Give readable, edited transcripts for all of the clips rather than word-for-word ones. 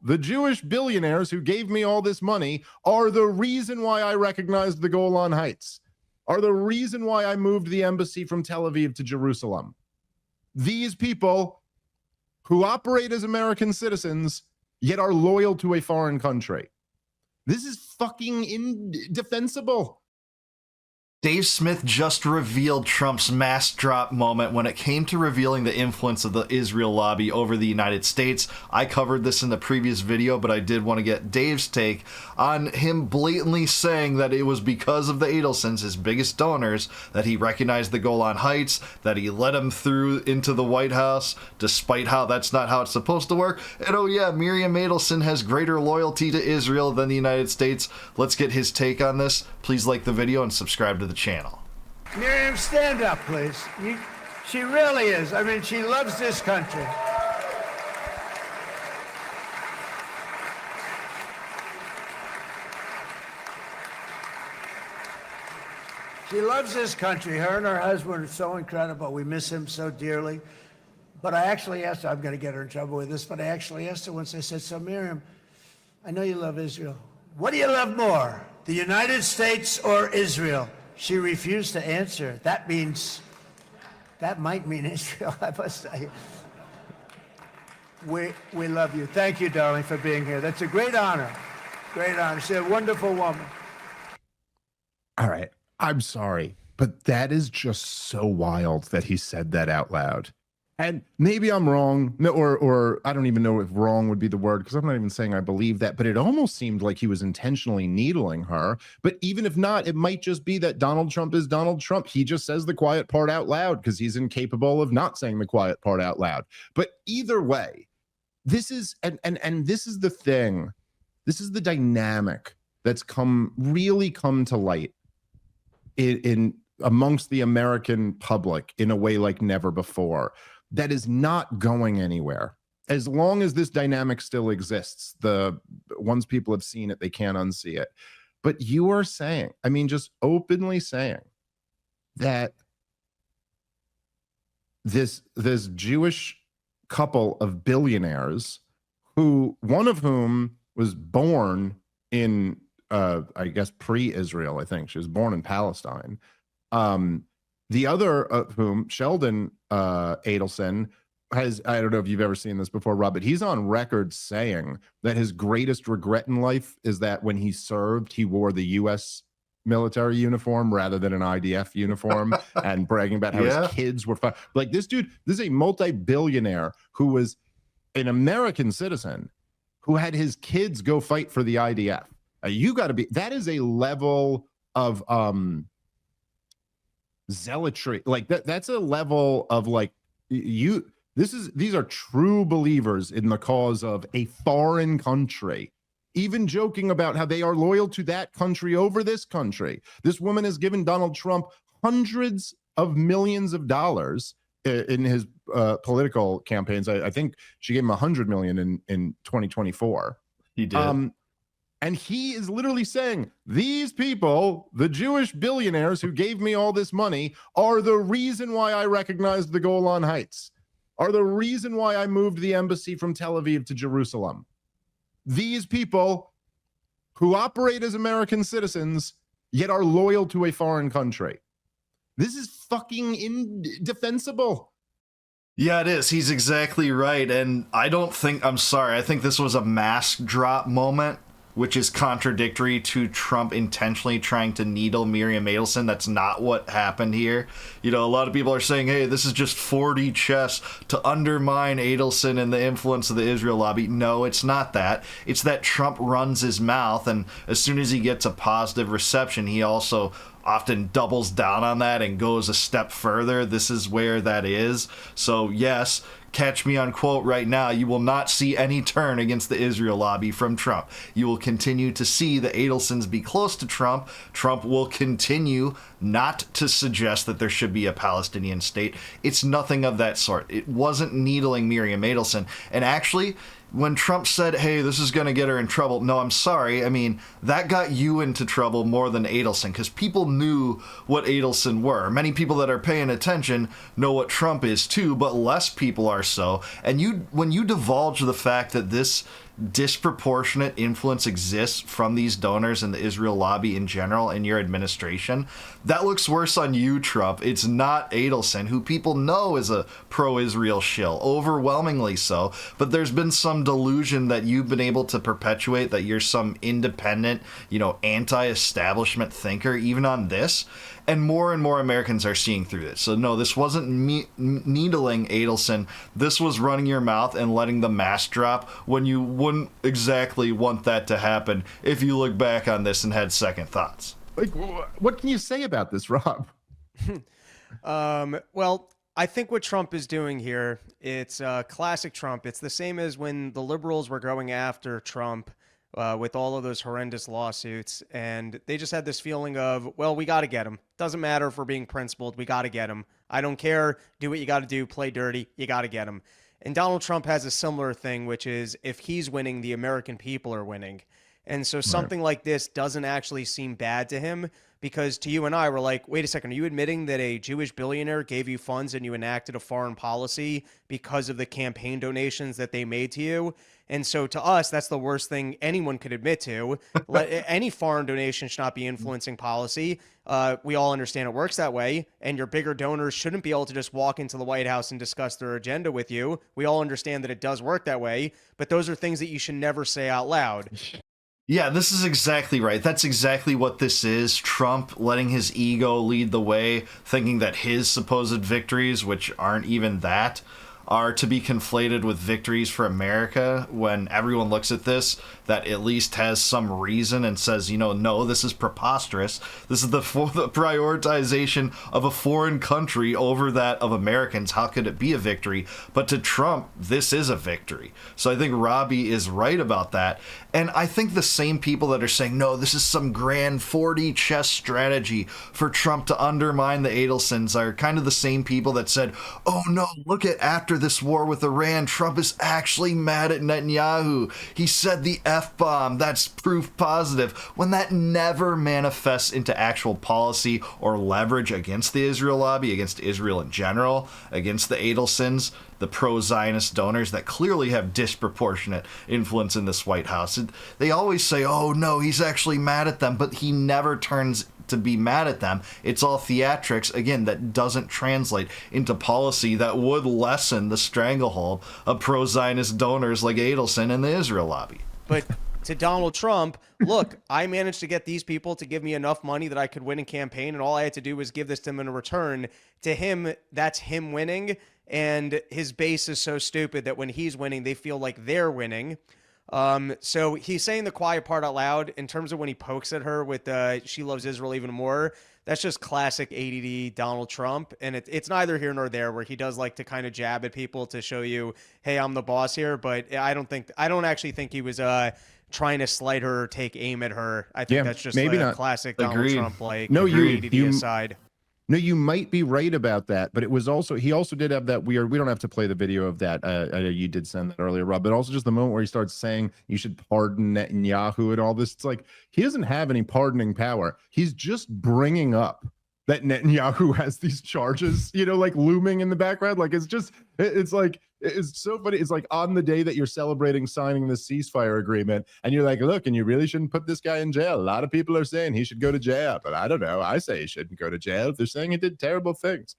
the Jewish billionaires who gave me all this money are the reason why I recognized the Golan Heights, are the reason why I moved the embassy from Tel Aviv to Jerusalem. These people who operate as American citizens yet are loyal to a foreign country. This is fucking indefensible. Dave Smith just revealed Trump's mask drop moment when it came to revealing the influence of the Israel lobby over the United States. I covered this in the previous video, but I did want to get Dave's take on him blatantly saying that it was because of the Adelsons, his biggest donors, that he recognized the Golan Heights, that he let him through into the White House, despite how that's not how it's supposed to work. And oh yeah, Miriam Adelson has greater loyalty to Israel than the United States. Let's get his take on this. Please like the video and subscribe to the channel. Miriam, stand up, please. She really is. I mean, she loves this country. She loves this country. Her and her husband are so incredible. We miss him so dearly. But I actually asked her, I'm going to get her in trouble with this, but I actually asked her once, I said, so Miriam, I know you love Israel. What do you love more, the United States or Israel? She refused to answer. That might mean Israel, I must say. We love you. Thank you, darling, for being here. That's a great honor. Great honor. She's a wonderful woman. All right. I'm sorry, but that is just so wild that he said that out loud. And maybe I'm wrong, or I don't even know if wrong would be the word, because I'm not even saying I believe that, but it almost seemed like he was intentionally needling her. But even if not, it might just be that Donald Trump is Donald Trump. He just says the quiet part out loud because he's incapable of not saying the quiet part out loud. But either way, this is, and this is the thing, this is the dynamic that's really come to light in amongst the American public in a way like never before. That is not going anywhere. As long as this dynamic still exists, once people have seen it, they can't unsee it. But you are saying, I mean, just openly saying that this Jewish couple of billionaires, one of whom was born in, I guess, pre-Israel, I think. She was born in Palestine. The other of whom, Sheldon Adelson, has, I don't know if you've ever seen this before, Rob, but he's on record saying that his greatest regret in life is that when he served, he wore the U.S. military uniform rather than an IDF uniform, and bragging about how his kids were fine. Like, this dude, this is a multi-billionaire who was an American citizen who had his kids go fight for the IDF. You got to be, that is a level of zealotry, like that's a level of like these are true believers in the cause of a foreign country, even joking about how they are loyal to that country over this country. This woman has given Donald Trump hundreds of millions of dollars in his political campaigns. I think she gave him 100 million in 2024. He did. And he is literally saying, these people, the Jewish billionaires who gave me all this money, are the reason why I recognized the Golan Heights, are the reason why I moved the embassy from Tel Aviv to Jerusalem. These people who operate as American citizens, yet are loyal to a foreign country. This is fucking indefensible. Yeah, it is. He's exactly right. And I think this was a mask drop moment, which is contradictory to Trump intentionally trying to needle Miriam Adelson. That's not what happened here. You know, a lot of people are saying, hey, this is just 4D chess to undermine Adelson and the influence of the Israel lobby. No, it's not that. It's that Trump runs his mouth, and as soon as he gets a positive reception, he also often doubles down on that and goes a step further. This is where that is. So yes, catch me on quote right now, you will not see any turn against the Israel lobby from Trump. You will continue to see the Adelsons be close to Trump. Trump will continue not to suggest that there should be a Palestinian state. It's nothing of that sort. It wasn't needling Miriam Adelson. And actually, when Trump said, hey, this is going to get her in trouble, no, I'm sorry. I mean, that got you into trouble more than Adelson, because people knew what Adelson were. Many people that are paying attention know what Trump is too, but less people are so. And when you divulge the fact that this disproportionate influence exists from these donors and the Israel lobby in general in your administration, that looks worse on you, Trump. It's not Adelson, who people know is a pro-Israel shill, overwhelmingly so. But there's been some delusion that you've been able to perpetuate that you're some independent, anti-establishment thinker, even on this. And more Americans are seeing through this. So no, this wasn't needling Adelson. This was running your mouth and letting the mask drop when you wouldn't exactly want that to happen if you look back on this and had second thoughts. Like, what can you say about this, Rob? Well, I think what Trump is doing here, it's classic Trump. It's the same as when the liberals were going after Trump with all of those horrendous lawsuits, and they just had this feeling of, well, we got to get him. Doesn't matter if we're being principled. We got to get him. I don't care. Do what you got to do. Play dirty. You got to get him. And Donald Trump has a similar thing, which is if he's winning, the American people are winning. And so something like this doesn't actually seem bad to him, because to you and I, we're like, wait a second, are you admitting that a Jewish billionaire gave you funds and you enacted a foreign policy because of the campaign donations that they made to you? And so to us, that's the worst thing anyone could admit to. Any foreign donation should not be influencing policy. We all understand it works that way. And your bigger donors shouldn't be able to just walk into the White House and discuss their agenda with you. We all understand that it does work that way. But those are things that you should never say out loud. Yeah, this is exactly right. That's exactly what this is. Trump letting his ego lead the way, thinking that his supposed victories, which aren't even that, are to be conflated with victories for America, when everyone looks at this that at least has some reason and says, no, this is preposterous. This is the prioritization of a foreign country over that of Americans. How could it be a victory? But to Trump, this is a victory. So I think Robbie is right about that. And I think the same people that are saying, no, this is some grand 4D chess strategy for Trump to undermine the Adelsons, are kind of the same people that said, oh no, look at after this war with Iran, Trump is actually mad at Netanyahu. He said the F-bomb. That's proof positive. When that never manifests into actual policy or leverage against the Israel lobby, against Israel in general, against the Adelsons, the pro-Zionist donors that clearly have disproportionate influence in this White House. They always say, oh no, he's actually mad at them, but he never turns to be mad at them. It's all theatrics, again, that doesn't translate into policy that would lessen the stranglehold of pro-Zionist donors like Adelson and the Israel lobby. But to Donald Trump, look, I managed to get these people to give me enough money that I could win in campaign, and all I had to do was give this to them in return. To him, that's him winning, and his base is so stupid that when he's winning, they feel like they're winning. So he's saying the quiet part out loud in terms of when he pokes at her with she loves Israel even more. That's just classic ADD Donald Trump. And it's neither here nor there, where he does like to kind of jab at people to show you, hey, I'm the boss here. But I don't actually think he was trying to slight her or take aim at her. I think that's just maybe not classic Donald Trump, like ADD aside. No, you might be right about that, but it was also, he also did have that weird, we don't have to play the video of that. You did send that earlier, Rob, but also just the moment where he starts saying you should pardon Netanyahu and all this. It's like, he doesn't have any pardoning power. He's just bringing up that Netanyahu has these charges, like looming in the background. Like, it's like, it's so funny. It's like on the day that you're celebrating signing the ceasefire agreement, and you're like, look, and you really shouldn't put this guy in jail. A lot of people are saying he should go to jail, but I don't know. I say he shouldn't go to jail. They're saying he did terrible things.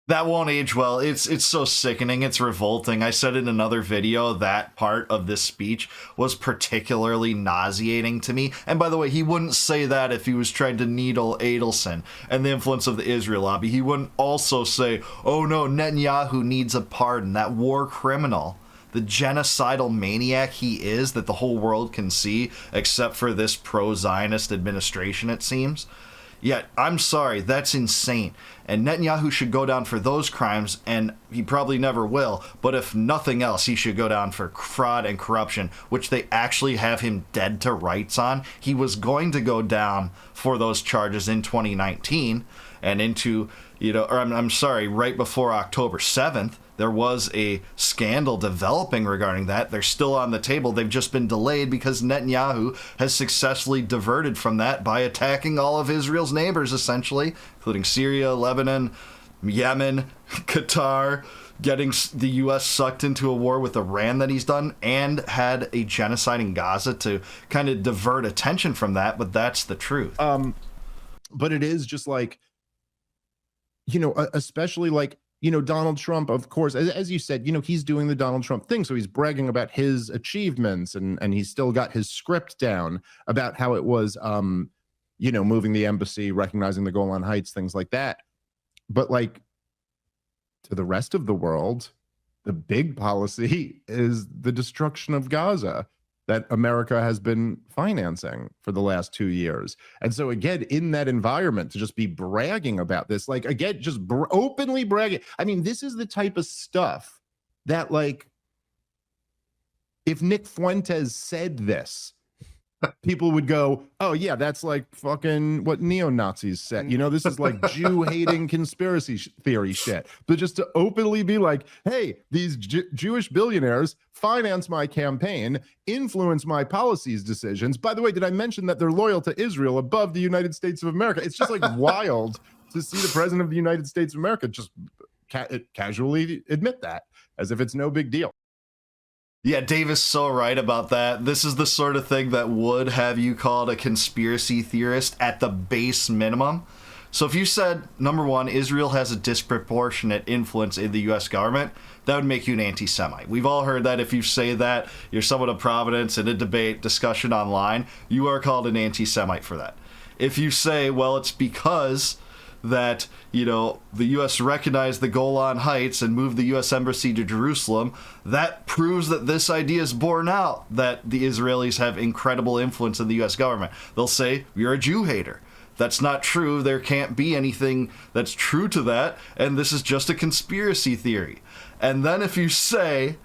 That won't age well. It's so sickening. It's revolting. I said in another video that part of this speech was particularly nauseating to me. And by the way, he wouldn't say that if he was trying to needle Adelson and the influence of the Israel lobby. He wouldn't also say, oh no, Netanyahu needs a pardon. That war criminal, the genocidal maniac he is that the whole world can see, except for this pro-Zionist administration, it seems. Yet, I'm sorry, that's insane. And Netanyahu should go down for those crimes, and he probably never will. But if nothing else, he should go down for fraud and corruption, which they actually have him dead to rights on. He was going to go down for those charges in 2019 and into, I'm sorry, right before October 7th. There was a scandal developing regarding that. They're still on the table. They've just been delayed because Netanyahu has successfully diverted from that by attacking all of Israel's neighbors, essentially, including Syria, Lebanon, Yemen, Qatar, getting the U.S. sucked into a war with Iran that he's done, and had a genocide in Gaza to kind of divert attention from that, but that's the truth. But it is just like, especially like, Donald Trump, of course, as you said, he's doing the Donald Trump thing. So he's bragging about his achievements, and he's still got his script down about how it was, moving the embassy, recognizing the Golan Heights, things like that. But like, to the rest of the world, the big policy is the destruction of Gaza that America has been financing for the last 2 years. And so again, in that environment, to just be bragging about this, like, again, just openly bragging. I mean, this is the type of stuff that, like, if Nick Fuentes said this, people would go, oh yeah, that's like fucking what neo-Nazis said. This is like Jew-hating conspiracy theory shit. But just to openly be like, hey, these Jewish billionaires finance my campaign, influence my policies decisions. By the way, did I mention that they're loyal to Israel above the United States of America? It's just like wild to see the president of the United States of America just casually admit that, as if it's no big deal. Yeah, Dave is so right about that. This is the sort of thing that would have you called a conspiracy theorist at the base minimum. So if you said, number one, Israel has a disproportionate influence in the U.S. government, that would make you an anti-Semite. We've all heard that. If you say that, you're someone of Providence in a debate, discussion online, you are called an anti-Semite for that. If you say, well, it's because that, the U.S. recognized the Golan Heights and moved the U.S. Embassy to Jerusalem, that proves that this idea is borne out, that the Israelis have incredible influence in the U.S. government. They'll say, you're a Jew hater. That's not true. There can't be anything that's true to that, and this is just a conspiracy theory. And then if you say,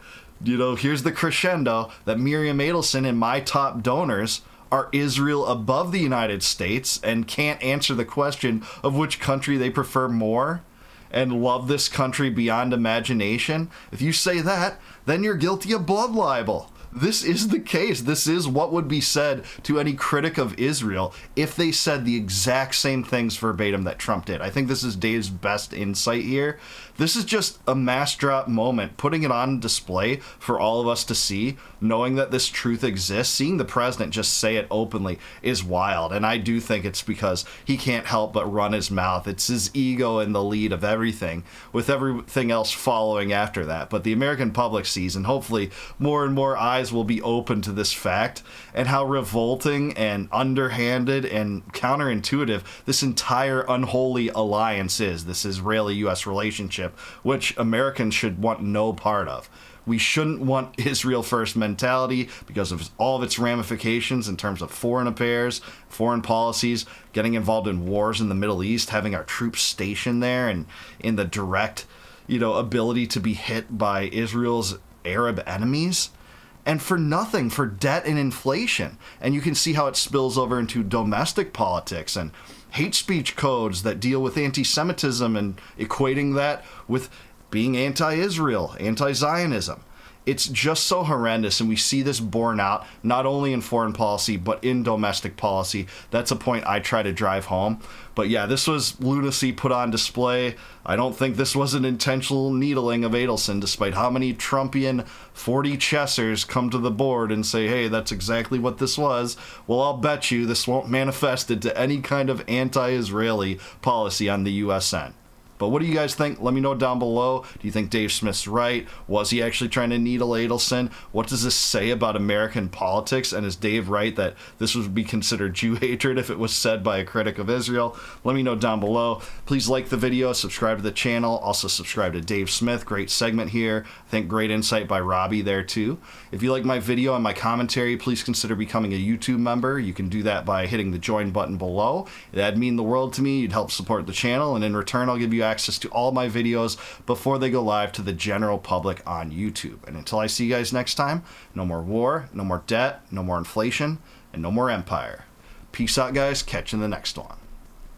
here's the crescendo, that Miriam Adelson and my top donors are Israel above the United States and can't answer the question of which country they prefer more and love this country beyond imagination, if you say that, then you're guilty of blood libel. This is the case. This is what would be said to any critic of Israel if they said the exact same things verbatim that Trump did. I think this is Dave's best insight here. This is just a mass drop moment, putting it on display for all of us to see, knowing that this truth exists. Seeing the president just say it openly is wild. And I do think it's because he can't help but run his mouth. It's his ego in the lead of everything, with everything else following after that. But the American public sees, and hopefully more and more eyes will be open to this fact and how revolting and underhanded and counterintuitive this entire unholy alliance is, this Israeli-U.S. relationship, which Americans should want no part of. We shouldn't want Israel first mentality because of all of its ramifications in terms of foreign affairs, foreign policies, getting involved in wars in the Middle East, having our troops stationed there, and in the direct, ability to be hit by Israel's Arab enemies. And for nothing, for debt and inflation. And you can see how it spills over into domestic politics and hate speech codes that deal with anti-Semitism and equating that with being anti-Israel, anti-Zionism. It's just so horrendous, and we see this borne out not only in foreign policy, but in domestic policy. That's a point I try to drive home. But yeah, this was lunacy put on display. I don't think this was an intentional needling of Adelson, despite how many Trumpian 40 chessers come to the board and say, hey, that's exactly what this was. Well, I'll bet you this won't manifest into any kind of anti-Israeli policy on the U.S. end. But what do you guys think? Let me know down below. Do you think Dave Smith's right? Was he actually trying to needle Adelson? What does this say about American politics? And is Dave right that this would be considered Jew hatred if it was said by a critic of Israel? Let me know down below. Please like the video, subscribe to the channel. Also subscribe to Dave Smith. Great segment here. I think great insight by Robbie there too. If you like my video and my commentary, please consider becoming a YouTube member. You can do that by hitting the join button below. That'd mean the world to me. You'd help support the channel, and in return, I'll give you access to all my videos before they go live to the general public on YouTube. And until I see you guys next time, no more war, no more debt, no more inflation, and no more empire. Peace out, guys. Catch you in the next one.